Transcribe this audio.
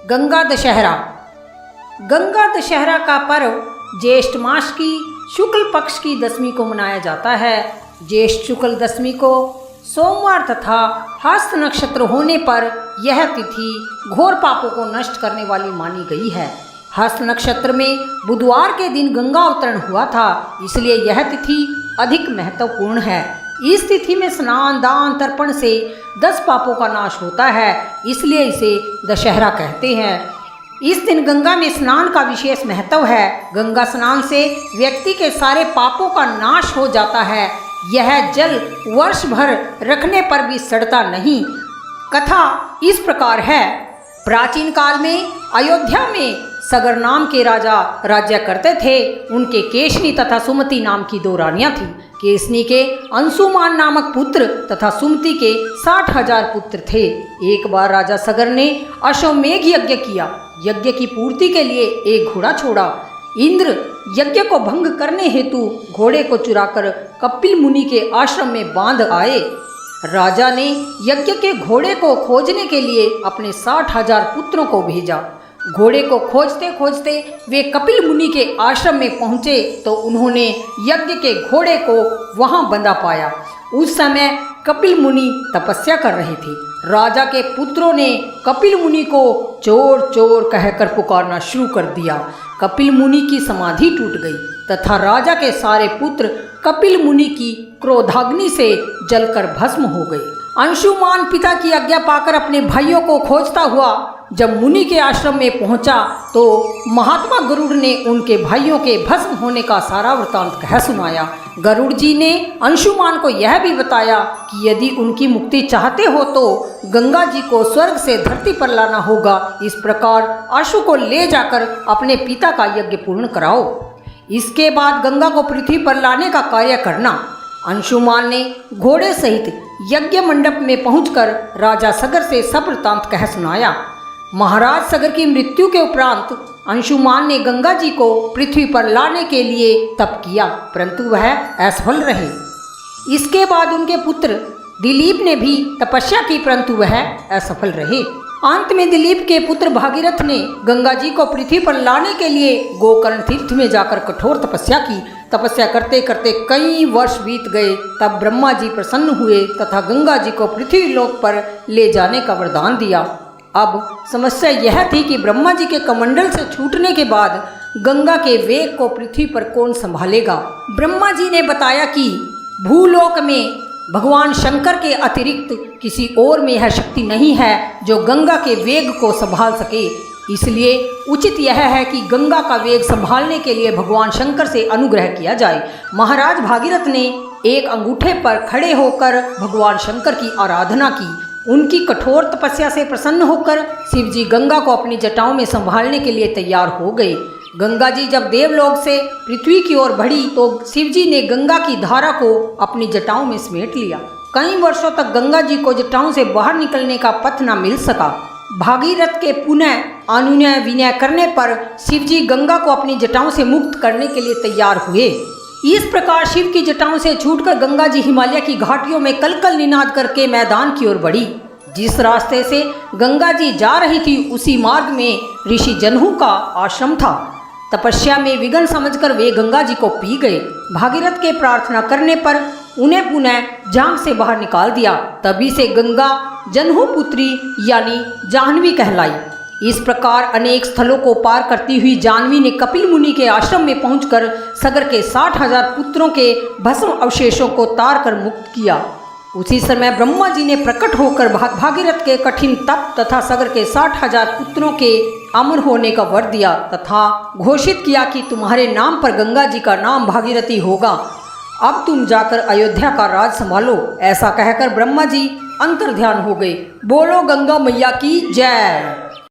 गंगा दशहरा। गंगा दशहरा का पर्व ज्येष्ठ मास की शुक्ल पक्ष की दशमी को मनाया जाता है। ज्येष्ठ शुक्ल दशमी को सोमवार तथा हस्त नक्षत्र होने पर यह तिथि घोर पापों को नष्ट करने वाली मानी गई है। हस्त नक्षत्र में बुधवार के दिन गंगा अवतरण हुआ था, इसलिए यह तिथि अधिक महत्वपूर्ण है। इस तिथि में स्नान, दान, तर्पण से 10 पापों का नाश होता है, इसलिए इसे दशहरा कहते हैं। इस दिन गंगा में स्नान का विशेष महत्व है। गंगा स्नान से व्यक्ति के सारे पापों का नाश हो जाता है। यह जल वर्ष भर रखने पर भी सड़ता नहीं। कथा इस प्रकार है। प्राचीन काल में अयोध्या में सगर नाम के राजा राज्य करते थे। उनके केशनी तथा सुमति नाम की 2 रानियां थीं। केशनी के अंशुमान नामक पुत्र तथा सुमति के 60,000 पुत्र थे। एक बार राजा सगर ने अश्वमेघ यज्ञ किया। यज्ञ की पूर्ति के लिए एक घोड़ा छोड़ा। इंद्र यज्ञ को भंग करने हेतु घोड़े को चुराकर कपिल मुनि के आश्रम में बांध आए। राजा ने यज्ञ के घोड़े को खोजने के लिए अपने 60,000 पुत्रों को भेजा। घोड़े को खोजते खोजते वे कपिल मुनि के आश्रम में पहुंचे तो उन्होंने यज्ञ के घोड़े को वहां बंधा पाया। उस समय कपिल मुनि तपस्या कर रहे थे। राजा के पुत्रों ने कपिल मुनि को चोर चोर कहकर पुकारना शुरू कर दिया। कपिल मुनि की समाधि टूट गई तथा राजा के सारे पुत्र कपिल मुनि की क्रोधाग्नि से जलकर भस्म हो गए। अंशुमान पिता की आज्ञा पाकर अपने भाइयों को खोजता हुआ जब मुनि के आश्रम में पहुंचा तो महात्मा गरुड़ ने उनके भाइयों के भस्म होने का सारा वृतांत कह सुनाया। गरुड़ जी ने अंशुमान को यह भी बताया कि यदि उनकी मुक्ति चाहते हो तो गंगा जी को स्वर्ग से धरती पर लाना होगा। इस प्रकार अश्व को ले जाकर अपने पिता का यज्ञ पूर्ण कराओ। इसके बाद गंगा को पृथ्वी पर लाने का कार्य करना। अंशुमान ने घोड़े सहित यज्ञ मंडप में पहुंचकर राजा सगर से सब वृतांत कह सुनाया। महाराज सगर की मृत्यु के उपरांत अंशुमान ने गंगा जी को पृथ्वी पर लाने के लिए तप किया, परंतु वह असफल रहे। इसके बाद उनके पुत्र दिलीप ने भी तपस्या की, परंतु वह असफल रहे। अंत में दिलीप के पुत्र भागीरथ ने गंगा जी को पृथ्वी पर लाने के लिए गोकर्ण तीर्थ में जाकर कठोर तपस्या की। तपस्या करते करते कई वर्ष बीत गए। तब ब्रह्मा जी प्रसन्न हुए तथा गंगा जी को पृथ्वी लोक पर ले जाने का वरदान दिया। अब समस्या यह थी कि ब्रह्मा जी के कमंडल से छूटने के बाद गंगा के वेग को पृथ्वी पर कौन संभालेगा। ब्रह्मा जी ने बताया कि भूलोक में भगवान शंकर के अतिरिक्त किसी और में यह शक्ति नहीं है जो गंगा के वेग को संभाल सके। इसलिए उचित यह है कि गंगा का वेग संभालने के लिए भगवान शंकर से अनुग्रह किया जाए। महाराज भागीरथ ने एक अंगूठे पर खड़े होकर भगवान शंकर की आराधना की। उनकी कठोर तपस्या से प्रसन्न होकर शिवजी गंगा को अपनी जटाओं में संभालने के लिए तैयार हो गए। गंगा जी जब देवलोक से पृथ्वी की ओर बढ़ी तो शिवजी ने गंगा की धारा को अपनी जटाओं में समेट लिया। कई वर्षों तक गंगा जी को जटाओं से बाहर निकलने का पथ न मिल सका। भागीरथ के पुनः अनुनय विनय करने पर शिवजी गंगा को अपनी जटाओं से मुक्त करने के लिए तैयार हुए। इस प्रकार शिव की जटाओं से छूटकर गंगा जी हिमालय की घाटियों में कलकल निनाद करके मैदान की ओर बढ़ी। जिस रास्ते से गंगा जी जा रही थी उसी मार्ग में ऋषि जनहू का आश्रम था। तपस्या में विघ्न समझकर वे गंगा जी को पी गए। भागीरथ के प्रार्थना करने पर उन्हें पुनः जांग से बाहर निकाल दिया। तभी से गंगा जनहू पुत्री यानी जाह्नवी कहलाई। इस प्रकार अनेक स्थलों को पार करती हुई जाह्नवी ने कपिल मुनि के आश्रम में पहुंचकर सगर के 60,000 पुत्रों के भस्म अवशेषों को तार कर मुक्त किया। उसी समय ब्रह्मा जी ने प्रकट होकर भागीरथ के कठिन तप तथा सगर के 60,000 पुत्रों के अमर होने का वर दिया तथा घोषित किया कि तुम्हारे नाम पर गंगा जी का नाम भागीरथी होगा। अब तुम जाकर अयोध्या का राज संभालो। ऐसा कहकर ब्रह्मा जी अंतर्ध्यान हो गए। बोलो गंगा मैया की जय।